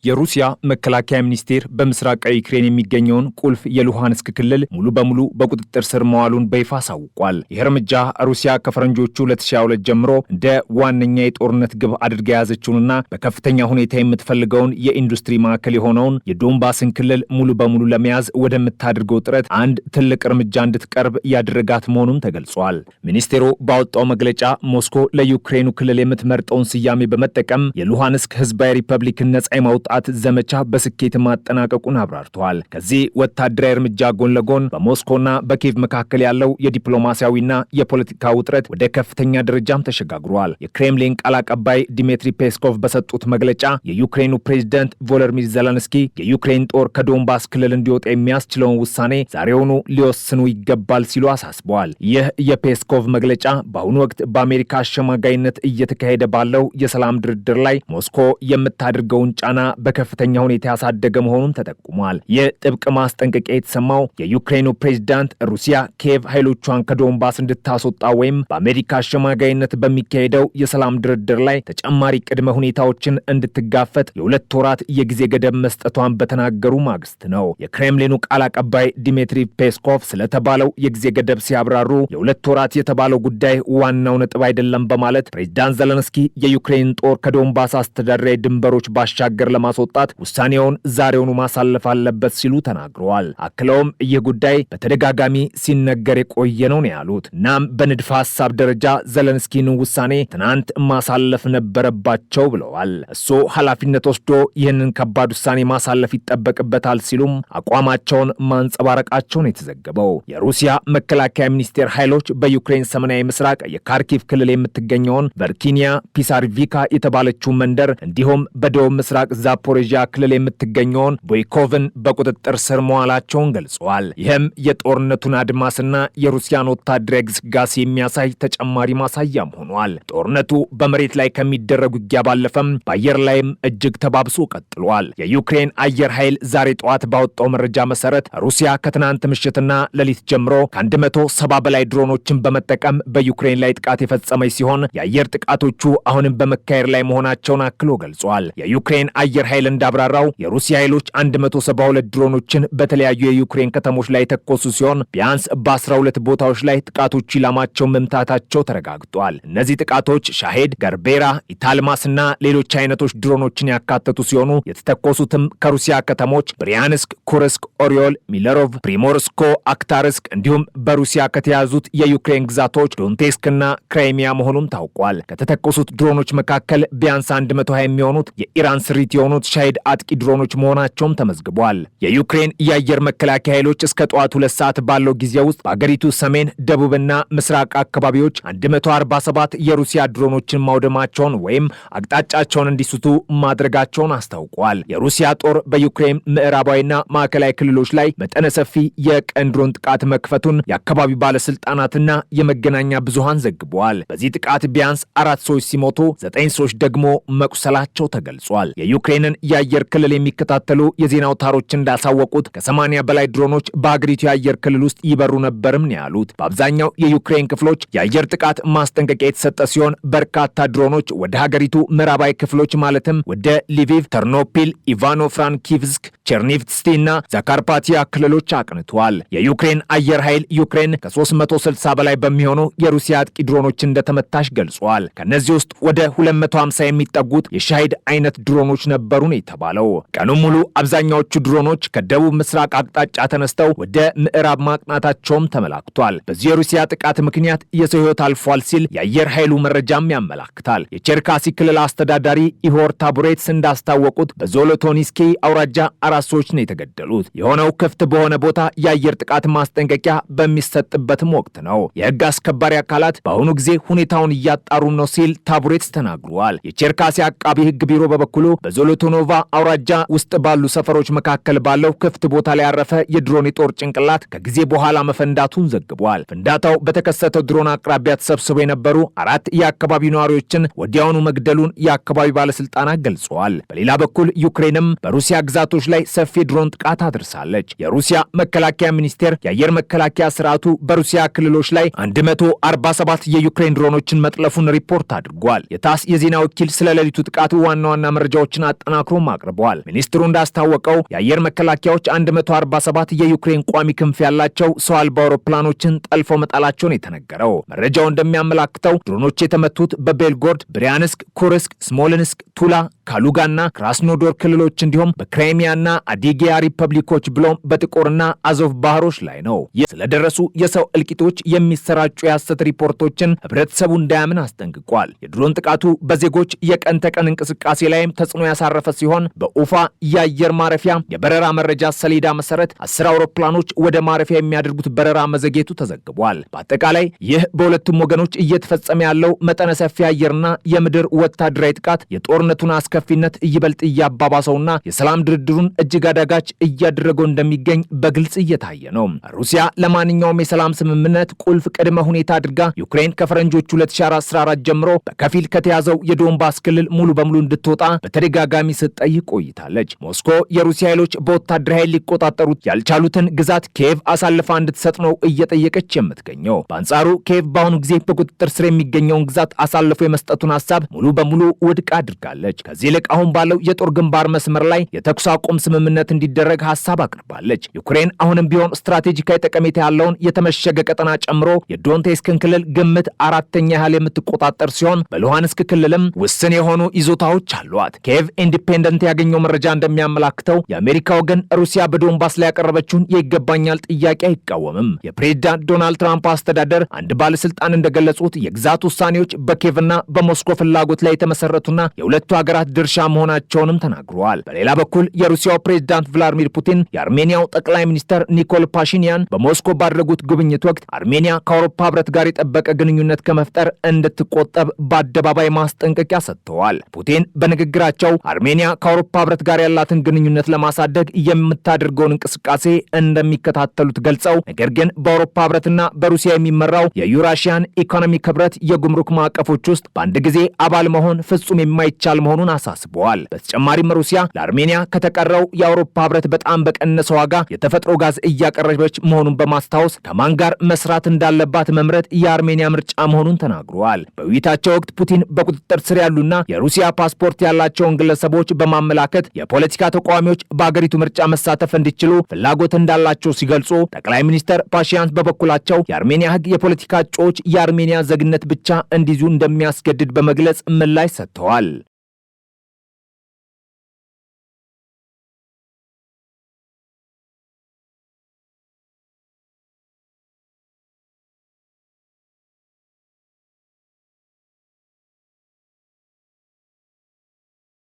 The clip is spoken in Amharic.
የሩሲያ መከላከያ ሚኒስቴር በምስራቃዊ ዩክሬን የሚገኘውን ቁልፍ የሉሃንስክ ክልል ሙሉ በሙሉ በቁጥጥር ስር መዋሉን በይፋ አሳውቋል። ይህ እርምጃ ሩሲያ ከፈረንጆቹ 2022 ጀምሮ እንደ ዋነኛ የጦርነት ግብ አድርጋ የያዘችውንና በከፍተኛ ሁኔታ የምትፈልገውን የኢንዱስትሪ ማዕከል የሆነውን የዶንባስን ክልል ሙሉ በሙሉ ለመያዝ ወደምታደርገው ጥረት አንድ ትልቅ እርምጃ እንድትቀርብ ያደረጋት መሆኑም ተገልጿል። ሚኒስቴሩ ባወጣው መግለጫ ሞስኮ ለዩክሬኑ ክልል የምትመርጠውን ስያሜ በመጠቀም የሉሃንስክ ህዝባዊ ሪፐብሊክን ነጻ የማውጣት ዘመቻ በስኬት ማጠናቀቁን አብራርተዋል። ከዚህ ወታደራዊ እርምጃ ጎን ለጎን በሞስኮና በኪየቭ መካከል ያለው የዲፕሎማሲያዊና የፖለቲካ ውጥረት ወደ ከፍተኛ ደረጃም ተሸጋግሯል። የክሬምሊን ቃል አቀባይ ዲሚትሪ ፔስኮቭ በሰጡት መግለጫ የዩክሬኑ ፕሬዝዳንት ቮሎዲሚር ዜሌንስኪ የዩክሬን ጦር ከዶንባስ ክልል እንዲወጣ የሚያስችለውን ውሳኔ ዛሬውኑ ሊወስኑ ይገባል ሲሉ አሳስበዋል። ይህ የፔስኮቭ መግለጫ በአሁኑ ወቅት በአሜሪካ አሸማጋይነት እየተካሄደ ባለው የሰላም ድርድር ላይ ሞስኮ የምታደርገውን ጫና በከፍተኛ ሁኔታ ያሳደገ መሆኑን ተጠቁሟል። የጥብቅ ማስጠንቀቂያ የተሰማው የዩክሬኑ ፕሬዝዳንት ሩሲያ ኪየቭ ኃይሎቿን ከዶንባስ እንድታስወጣ ወይም በአሜሪካ አሸማጋይነት በሚካሄደው የሰላም ድርድር ላይ ተጨማሪ ቅድመ ሁኔታዎችን እንድትጋፈጥ የሁለት ወራት የጊዜ ገደብ መስጠቷን በተናገሩ ማግስት ነው። የክሬምሊኑ ቃል አቀባይ ዲሚትሪ ፔስኮቭ ስለተባለው የጊዜ ገደብ ሲያብራሩ የሁለት ወራት የተባለው ጉዳይ ዋናው ነጥብ አይደለም በማለት ፕሬዝዳንት ዜሌንስኪ የዩክሬን ጦር ከዶንባስ አስተዳደራዊ ድንበሮች ባሻገር ለማስወጣት ውሳኔውን ዛሬውኑ ማሳለፍ አለበት ሲሉ ተናግረዋል። አክለውም ይህ ጉዳይ በተደጋጋሚ ሲነገር የቆየ ነው ያሉት። እናም በንድፈ ሐሳብ ደረጃ ዜሌንስኪን ውሳኔ ትናንት ማሳለፍ ነበረባቸው ብለዋል። እሱ ኃላፊነት ወስዶ ይህንን ከባድ ውሳኔ ማሳለፍ ይጠበቅበታል ሲሉም አቋማቸውን ማንጸባረቃቸውን የተዘገበው። የሩሲያ መከላከያ ሚኒስቴር ኃይሎች በዩክሬን ሰሜናዊ ምስራቅ የካርኪቭ ክልል የምትገኘውን ቨርኪኒያ ፒሳርቪካ የተባለችው መንደር እንዲሁም በደቡብ ምስራቅ ዛፖሬዥያ ክልል የምትገኘውን ቦይኮቭን በቁጥጥር ስር መዋላቸውን ገልጸዋል። ይህም የጦርነቱን አድማስና የሩሲያን ወታደራዊ ግስጋሴ የሚያሳይ ተጨማሪ ማሳያም ሆኗል። ጦርነቱ በመሬት ላይ ከሚደረግ ውጊያ ባለፈም በአየር ላይም እጅግ ተባብሶ ቀጥሏል። የዩክሬን አየር ኃይል ዛሬ ጠዋት ባወጣው መረጃ መሰረት ሩሲያ ከትናንት ምሽትና ሌሊት ጀምሮ ከ170 በላይ ድሮኖችን በመጠቀም በዩክሬን ላይ ጥቃት የፈጸመች ሲሆን የአየር ጥቃቶቹ አሁንም በመካሄድ ላይ መሆናቸውን አክሎ ገልጿል። የዩክሬን አየር ኃይል እንዳብራራው የሩሲያ ኃይሎች 172 ድሮኖችን በተለያዩ የዩክሬን ከተሞች ላይ ተኮሱ ሲሆን ቢያንስ በ12 ቦታዎች ላይ ጥቃቶች ኢላማቸውን መምታታቸው ተረጋግጧል። እነዚህ ጥቃቶች ሻሄድ፣ ገርቤራ፣ ኢታልማስና ሌሎች አይነቶች ድሮኖችን ያካተቱ ሲሆኑ የተተኮሱትም ከሩሲያ ከተሞች ብሪያንስክ፣ ኩርስክ፣ ኦሪዮል፣ ሚለሮቭ፣ ፕሪሞርስኮ፣ አክታርስክ እንዲሁም በሩሲያ ከተያዙት የዩክሬን ግዛቶች ዶንቴስክና ክራይሚያ መሆኑም ታውቋል። ከተተኮሱት ድሮኖች መካከል ቢያንስ 120 የሚሆኑት የኢራን ስሪት የሆኑት ሻሂድ አጥቂ ድሮኖች መሆናቸውም ተመዝግቧል። የዩክሬን የአየር መከላከያ ኃይሎች እስከ ጠዋት 2 ሰዓት ባለው ጊዜ ውስጥ በአገሪቱ ሰሜን፣ ደቡብና ምስራቅ አካባቢዎች 147 የሩሲያ ድሮኖችን ማውደማቸውን ወይም አቅጣጫቸውን እንዲስቱ ማድረጋቸውን አስታውቋል። የሩሲያ ጦር በዩክሬን ምዕራባዊና ማዕከላዊ ክልሎች ላይ መጠነ ሰፊ የቀን ድሮን ጥቃት መክፈቱን የአካባቢው ባለስልጣናትና የመገናኛ ብዙሃን ዘግበዋል። በዚህ ጥቃት ቢያንስ 4 ሰዎች ሲሞቱ 9 ሰዎች ደግሞ መቁሰላቸው ተገልጿል። የዩክሬንን የአየር ክልል የሚከታተሉ የዜና አውታሮች እንዳሳወቁት ከ80 በላይ ድሮኖች በአገሪቱ የአየር ክልል ውስጥ ይበሩ ነበርም ነው ያሉት። በአብዛኛው የዩክሬን ክፍሎች የአየር ጥቃት ማስጠንቀቂያ የተሰጠ ሲሆን በርካታ ድሮኖች ወደ ሀገሪቱ ምዕራባዊ ክፍሎች ማለትም ወደ ሊቪቭ፣ ተርኖፒል፣ ኢቫኖ-ፍራንኪቭስክ፣ ቸርኒቭትስኪና ዛካርፓቲያ ክልሎች አቅንተዋል። የዩክሬን አየር ኃይል ዩክሬን ከ360 በላይ በሚሆኑ የሩሲያ አጥቂ ድሮኖች እንደተመታሽ ገልጿል። ከነዚህ ውስጥ ወደ 250 የሚጠጉት የሻሂድ አይነት ድሮኖች ነበሩ ነው የተባለው። ቀኑን ሙሉ አብዛኛዎቹ ድሮኖች ከደቡብ ምስራቅ አቅጣጫ ተነስተው ወደ ምዕራብ ማቅናታቸውም ተመላክቷል። በዚህ የሩሲያ ጥቃት ምክንያት የሰው ሕይወት አልፏል ሲል የአየር ኃይሉ መረጃም ያመላክታል። የቼርካሲ ክልል አስተዳዳሪ ኢሆር ታቡሬትስ እንዳስታወቁት በዞሎቶኒስኪ አውራጃ 4 ሰዎች ነው የተገደሉት። የሆነው ክፍት በሆነ ቦታ የአየር ጥቃት ማስጠንቀቂያ በሚሰጥበትም ወቅት ነው። የህግ አስከባሪ አካላት በአሁኑ ጊዜ ሁኔታውን እያጣሩ ነው ሲል ታቡሬትስ ተናግረዋል። የቼርካሲ አቃቢ ህግ ቢሮ በበኩሉ በዞሎቶኖቫ አውራጃ ውስጥ ባሉ ሰፈሮች መካከል ባለው ክፍት ቦታ ላይ ያረፈ የድሮን የጦር ጭንቅላት ከጊዜ በኋላ መፈንዳቱን ዘግቧል። ፍንዳታው በተከሰተው ድሮን አቅራቢያ ተሰብስበው የነበሩ 4 የአካባቢው ነዋሪዎችን ወዲያውኑ መግደሉን የአካባቢው ባለስልጣናት ገልጸዋል። በሌላ በኩል ዩክሬንም በሩሲያ ግዛቶች ላይ ሰፊ ድሮን ጥቃት አድርሳለች። የሩሲያ መከላከያ ሚኒስቴር የአየር መከላከያ ስርዓቱ በሩሲያ ክልሎች ላይ 147 የዩክሬን ድሮኖችን መጥለፉን ሪፖርት አድርጓል። የታስ የዜና ወኪል ስለ ሌሊቱ ጥቃቱ ዋና ዋና መረጃዎችን አጠናክሮም አቅርበዋል። ሚኒስትሩ እንዳስታወቀው የአየር መከላከያዎች 147 የዩክሬን ቋሚ ክንፍ ያላቸው ሰው አልባ አውሮፕላኖችን ጠልፈው መጣላቸውን የተነገረው መረጃው እንደሚያመላክተው ድሮኖች የተመቱት በቤልጎርድ፣ ብሪያንስክ፣ ኩርስክ፣ ስሞልንስክ፣ ቱላ፣ ካሉጋና ክራስኖዶር ክልሎች እንዲሁም በክራይሚያና አዲጊያ ሪፐብሊኮች ብሎም በጥቁርና አዞቭ ባህሮች ላይ ነው። ስለደረሱ የሰው እልቂቶች የሚሰራጩ የሐሰት ሪፖርቶችን ህብረተሰቡ እንዳያምን አስጠንቅቋል። የድሮን ጥቃቱ በዜጎች የቀን ተቀን እንቅስቃሴ ላይም ተጽዕኖ ያሳረፈ ሲሆን በኡፋ የአየር ማረፊያ የበረራ መረጃ ሰሌዳ መሰረት 10 አውሮፕላኖች ወደ ማረፊያ የሚያደርጉት በረራ መዘግየቱ ተዘግቧል። በአጠቃላይ ይህ በሁለቱም ወገኖች እየተፈጸመ ያለው መጠነ ሰፊ አየርና የምድር ወታደራዊ ጥቃት የጦርነቱን አስከፊነት ይበልጥ እያባባሰውና የሰላም ድርድሩን እጅግ አዳጋች እያደረገው እንደሚገኝ በግልጽ እየታየ ነው። ሩሲያ ለማንኛውም የሰላም ስምምነት ቁልፍ ቅድመ ሁኔታ አድርጋ ዩክሬን ከፈረንጆቹ 2014 ጀምሮ በከፊል ከተያዘው የዶንባስ ክልል ሙሉ በሙሉ እንድትወጣ በተደጋጋሚ ስትጠይቅ ቆይታለች። ሞስኮ የሩሲያ ኃይሎች በወታደራዊ ኃይል ሊቆጣጠሩት ያልቻሉትን ግዛት ኪየቭ አሳልፋ እንድትሰጥ ነው እየጠየቀች የምትገኘው። በአንጻሩ ኪየቭ በአሁኑ ጊዜ በቁጥጥር ስር የሚገኘውን ግዛት አሳልፎ የመስጠቱን ሀሳብ ሙሉ በሙሉ ውድቅ አድርጋለች። ከዚህ ይልቅ አሁን ባለው የጦር ግንባር መስመር ላይ የተኩስ አቁም ስምምነት እንዲደረግ ሀሳብ አቅርባለች። ዩክሬን አሁንም ቢሆን ስትራቴጂካዊ ጠቀሜታ ያለውን የተመሸገ ቀጠና ጨምሮ የዶንቴስክን ክልል ግምት 4ኛ ያህል የምትቆጣጠር ሲሆን በሉሃንስክ ክልልም ውስን የሆኑ ይዞታዎች አሏት። ኪየቭ ኢንዲፔንደንት ያገኘው መረጃ እንደሚያመላክተው የአሜሪካ ወገን ሩሲያ በዶንባስ ላይ ያቀረበችውን የይገባኛል ጥያቄ አይቃወምም። የፕሬዝዳንት ዶናልድ ትራምፕ አስተዳደር አንድ ባለስልጣን እንደገለጹት የግዛት ውሳኔዎች በኪየቭና በሞስኮ ፍላጎት ላይ የተመሰረቱና የሁለቱ ሀገራት ድርሻ መሆናቸውንም ተናግረዋል። በሌላ በኩል የሩሲያው ፕሬዝዳንት ቭላዲሚር ፑቲን የአርሜኒያው ጠቅላይ ሚኒስተር ኒኮል ፓሺኒያን በሞስኮ ባደረጉት ጉብኝት ወቅት አርሜኒያ ከአውሮፓ ህብረት ጋር የጠበቀ ግንኙነት ከመፍጠር እንድትቆጠብ በአደባባይ ማስጠንቀቂያ ሰጥተዋል። ፑቲን በንግግራቸው አርሜኒያ ከአውሮፓ ህብረት ጋር ያላትን ግንኙነት ለማሳደግ የምታደርገውን እንቅስቃሴ እንደሚከታተሉት ገልጸው ነገር ግን በአውሮፓ ህብረትና በሩሲያ የሚመራው የዩራሺያን ኢኮኖሚክ ህብረት የጉምሩክ ማዕቀፎች ውስጥ በአንድ ጊዜ አባል መሆን ፍጹም የማይቻል መሆኑን አሳስበዋል። በተጨማሪም ሩሲያ ለአርሜኒያ ከተቀረው የአውሮፓ ህብረት በጣም በቀነሰ ዋጋ የተፈጥሮ ጋዝ እያቀረበች መሆኑን በማስታወስ ከማን ጋር መስራት እንዳለባት መምረጥ የአርሜኒያ ምርጫ መሆኑን ተናግረዋል። በውይይታቸው ወቅት ፑቲን በቁጥጥር ስር ያሉና የሩሲያ ፓስፖርት ያላቸውን ግለሰቦች በማመላከት የፖለቲካ ተቃዋሚዎች በአገሪቱ ምርጫ መሳተፍ እንዲችሉ ፍላጎት እንዳላቸው ሲገልጹ፣ ጠቅላይ ሚኒስተር ፓሺያን በበኩላቸው የአርሜኒያ ህግ የፖለቲካ እጩዎች የአርሜኒያ ዜግነት ብቻ እንዲይዙ እንደሚያስገድድ በመግለጽ ምላሽ ሰጥተዋል።